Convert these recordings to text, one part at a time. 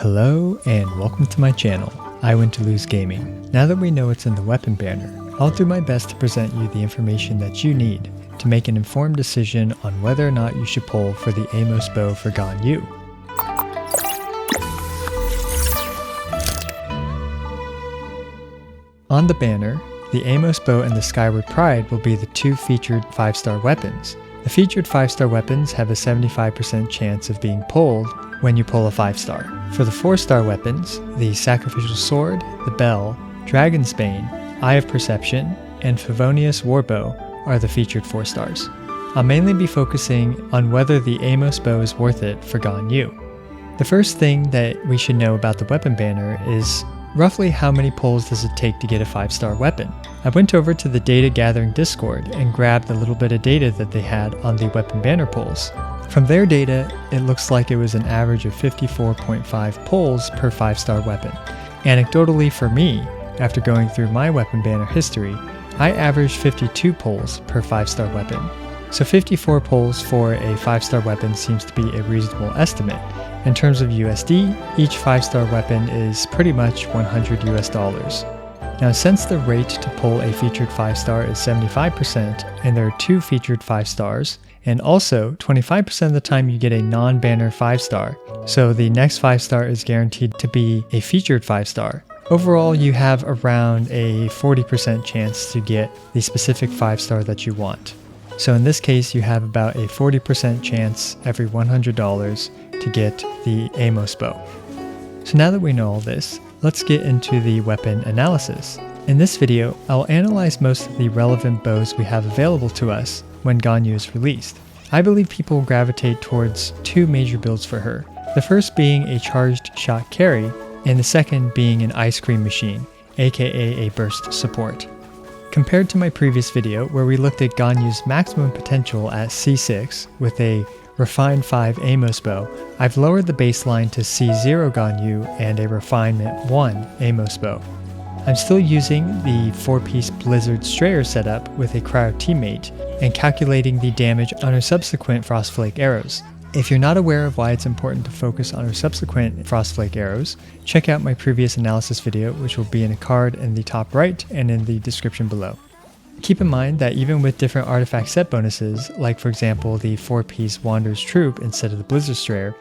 Hello and welcome to my channel, I Win to Lose Gaming. Now that we know what's in the weapon banner, I'll do my best to present you the information that you need to make an informed decision on whether or not you should pull for the Amos Bow for GanYu. On the banner, the Amos Bow and the Skyward Pride will be the two featured 5-star weapons. The featured 5-star weapons have a 75% chance of being pulled when you pull a 5-star. For the 4-star weapons, the Sacrificial Sword, the Bell, Dragon's Bane, Eye of Perception, and Favonius Warbow are the featured 4-stars. I'll mainly be focusing on whether the Amos Bow is worth it for GanYu. The first thing that we should know about the weapon banner is roughly how many pulls does it take to get a 5-star weapon. I went over to the data gathering Discord and grabbed a little bit of data that they had on the weapon banner pulls. From their data, it looks like it was an average of 54.5 pulls per 5-star weapon. Anecdotally for me, after going through my weapon banner history, I averaged 52 pulls per 5-star weapon. So 54 pulls for a 5-star weapon seems to be a reasonable estimate. In terms of USD, each 5-star weapon is pretty much $100 US. Now since the rate to pull a featured 5-star is 75% and there are two featured 5-stars, and also 25% of the time you get a non-banner 5-star, so the next 5-star is guaranteed to be a featured 5-star. Overall, you have around a 40% chance to get the specific 5-star that you want. So in this case, you have about a 40% chance every $100 to get the Amos Bow. So now that we know all this, let's get into the weapon analysis. In this video, I'll analyze most of the relevant bows we have available to us when GanYu is released. I believe people will gravitate towards two major builds for her. The first being a charged shot carry, and the second being an ice cream machine, aka a burst support. Compared to my previous video where we looked at GanYu's maximum potential at C6 with a Refined 5 Amos Bow, I've lowered the baseline to C0 GanYu and a Refinement 1 Amos Bow. I'm still using the 4-piece Blizzard Strayer setup with a Cryo teammate and calculating the damage on her subsequent Frostflake arrows. If you're not aware of why it's important to focus on her subsequent Frostflake arrows, check out my previous analysis video, which will be in a card in the top right and in the description below. Keep in mind that even with different artifact set bonuses, like for example the 4-piece Wanderer's Troop instead of the Blizzard Strayer,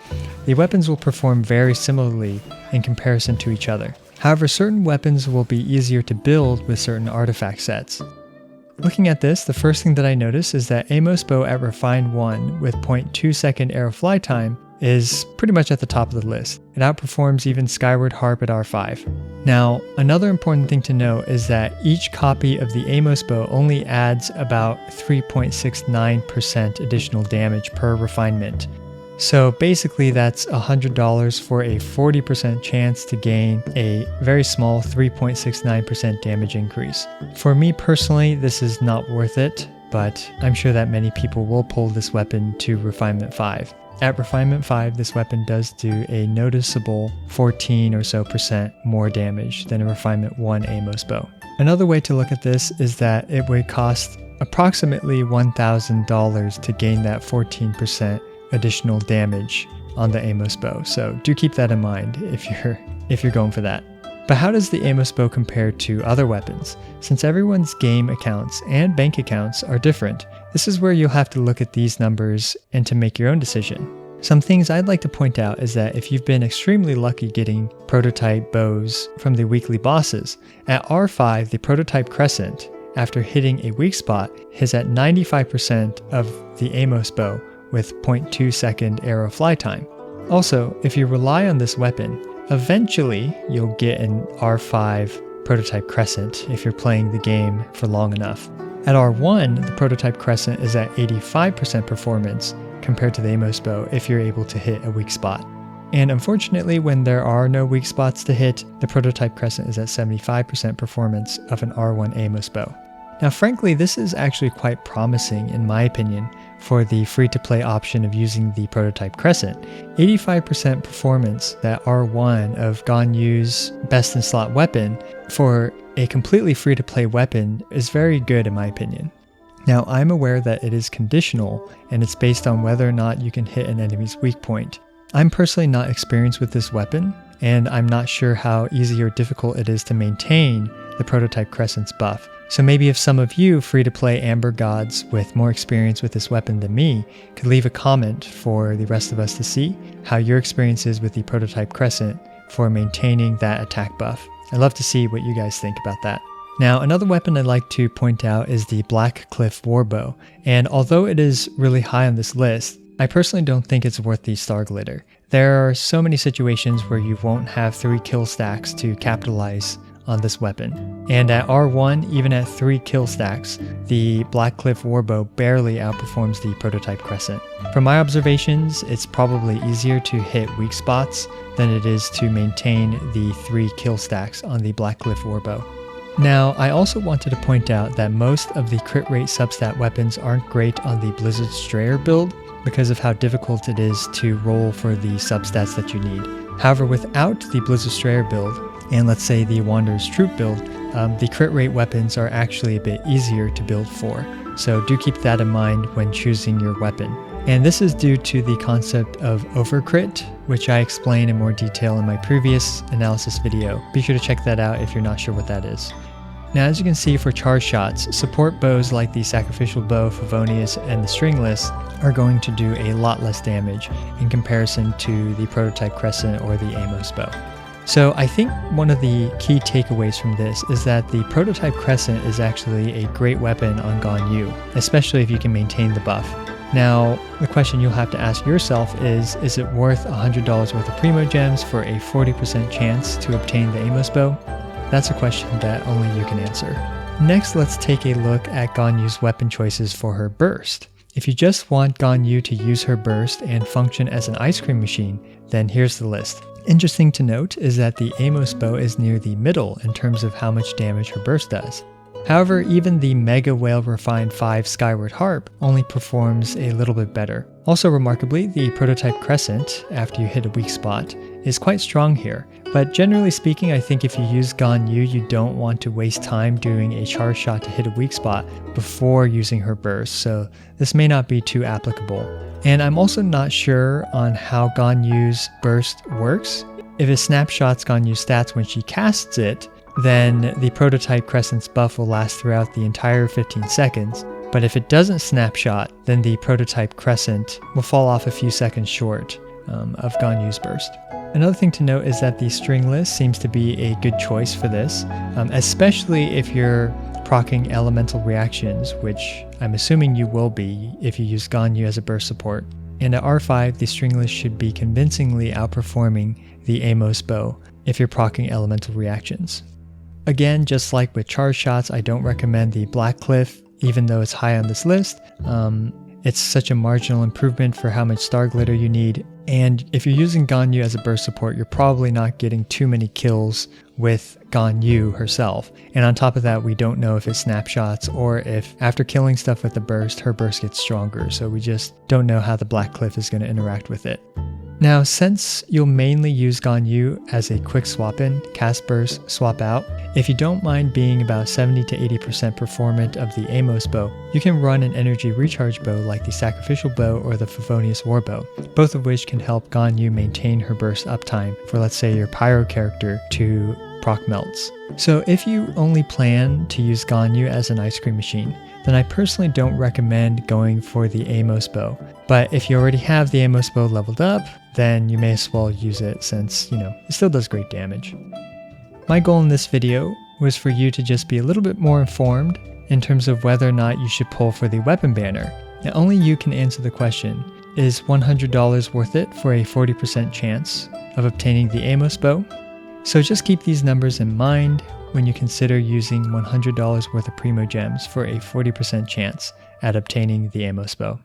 the weapons will perform very similarly in comparison to each other. However, certain weapons will be easier to build with certain artifact sets. Looking at this, the first thing that I notice is that Amos Bow at Refined 1 with 0.2 second arrow fly time is pretty much at the top of the list. It outperforms even Skyward Harp at R5. Now, another important thing to note is that each copy of the Amos Bow only adds about 3.69% additional damage per refinement. So basically that's $100 for a 40% chance to gain a very small 3.69% damage increase. For me personally, this is not worth it, but I'm sure that many people will pull this weapon to Refinement 5. At Refinement 5, this weapon does do a noticeable 14 or so % more damage than a Refinement 1 Amos Bow. Another way to look at this is that it would cost approximately $1,000 to gain that 14% additional damage on the Amos Bow, so do keep that in mind if you're going for that. But how does the Amos Bow compare to other weapons? Since everyone's game accounts and bank accounts are different, this is where you'll have to look at these numbers and to make your own decision. Some things I'd like to point out is that if you've been extremely lucky getting prototype bows from the weekly bosses, at R5 the prototype Crescent, after hitting a weak spot, is at 95% of the Amos Bow with 0.2 second arrow fly time. Also, if you rely on this weapon, eventually you'll get an R5 prototype Crescent if you're playing the game for long enough. At R1, the prototype Crescent is at 85% performance compared to the Amos Bow if you're able to hit a weak spot. And unfortunately, when there are no weak spots to hit, the prototype Crescent is at 75% performance of an R1 Amos Bow. Now frankly, this is actually quite promising in my opinion for the free-to-play option of using the prototype Crescent. 85% performance, that R1 of GanYu's best-in-slot weapon, for a completely free-to-play weapon is very good in my opinion. Now I'm aware that it is conditional and it's based on whether or not you can hit an enemy's weak point. I'm personally not experienced with this weapon, and I'm not sure how easy or difficult it is to maintain the prototype Crescent's buff. So maybe if some of you free-to-play Amber gods with more experience with this weapon than me could leave a comment for the rest of us to see how your experience is with the prototype Crescent for maintaining that attack buff. I'd love to see what you guys think about that. Now, another weapon I'd like to point out is the Blackcliff Warbow, and although it is really high on this list, I personally don't think it's worth the star glitter. There are so many situations where you won't have 3 kill stacks to capitalize on this weapon. And at R1, even at 3 kill stacks, the Blackcliff Warbow barely outperforms the prototype Crescent. From my observations, it's probably easier to hit weak spots than it is to maintain the 3 kill stacks on the Blackcliff Warbow. Now, I also wanted to point out that most of the crit rate substat weapons aren't great on the Blizzard Strayer build because of how difficult it is to roll for the substats that you need. However, without the Blizzard Strayer build, and let's say the Wanderer's Troop build, the crit rate weapons are actually a bit easier to build for. So do keep that in mind when choosing your weapon. And this is due to the concept of overcrit, which I explain in more detail in my previous analysis video. Be sure to check that out if you're not sure what that is. Now, as you can see for charge shots, support bows like the Sacrificial Bow, Favonius, and the Stringless are going to do a lot less damage in comparison to the prototype Crescent or the Amos Bow. So I think one of the key takeaways from this is that the prototype Crescent is actually a great weapon on GanYu, especially if you can maintain the buff. Now, the question you'll have to ask yourself is it worth $100 worth of Primogems for a 40% chance to obtain the Amos Bow? That's a question that only you can answer. Next, let's take a look at GanYu's weapon choices for her burst. If you just want GanYu to use her burst and function as an ice cream machine, then here's the list. Interesting to note is that the Amos Bow is near the middle in terms of how much damage her burst does. However, even the Mega Whale Refined 5 Skyward Harp only performs a little bit better. Also remarkably, the prototype Crescent, after you hit a weak spot, is quite strong here. But generally speaking, I think if you use GanYu, you don't want to waste time doing a charge shot to hit a weak spot before using her burst, so this may not be too applicable. And I'm also not sure on how GanYu's burst works. If it snapshots GanYu's stats when she casts it, then the prototype Crescent's buff will last throughout the entire 15 seconds. But if it doesn't snapshot, then the prototype Crescent will fall off a few seconds short of GanYu's burst. Another thing to note is that the Stringless seems to be a good choice for this, especially if you're proccing elemental reactions, which I'm assuming you will be if you use GanYu as a burst support. And at R5, the Stringless should be convincingly outperforming the Amos Bow if you're proccing elemental reactions. Again, just like with charge shots, I don't recommend the Blackcliff, even though it's high on this list. It's such a marginal improvement for how much star glitter you need, and if you're using GanYu as a burst support, you're probably not getting too many kills with GanYu herself. And on top of that, we don't know if it snapshots or if after killing stuff with the burst, her burst gets stronger, so we just don't know how the Blackcliff is going to interact with it. Now, since you'll mainly use GanYu as a quick swap in, cast burst, swap out, if you don't mind being about 70 to 80% performant of the Amos Bow, you can run an energy recharge bow like the Sacrificial Bow or the Favonius Warbow, both of which can help GanYu maintain her burst uptime for, let's say, your Pyro character to proc melts. So if you only plan to use GanYu as an ice cream machine, then I personally don't recommend going for the Amos Bow. But if you already have the Amos Bow leveled up, then you may as well use it since, it still does great damage. My goal in this video was for you to just be a little bit more informed in terms of whether or not you should pull for the weapon banner. Now, only you can answer the question, is $100 worth it for a 40% chance of obtaining the Amos Bow? So just keep these numbers in mind when you consider using $100 worth of Primogems for a 40% chance at obtaining the Amos Bow.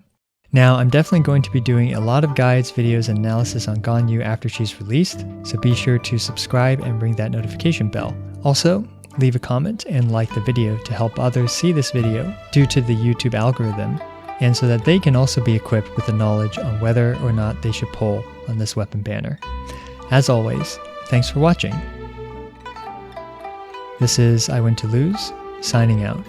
Now, I'm definitely going to be doing a lot of guides, videos, and analysis on GanYu after she's released, so be sure to subscribe and ring that notification bell. Also, leave a comment and like the video to help others see this video due to the YouTube algorithm, and so that they can also be equipped with the knowledge on whether or not they should pull on this weapon banner. As always, thanks for watching. This is I Win to Lose, signing out.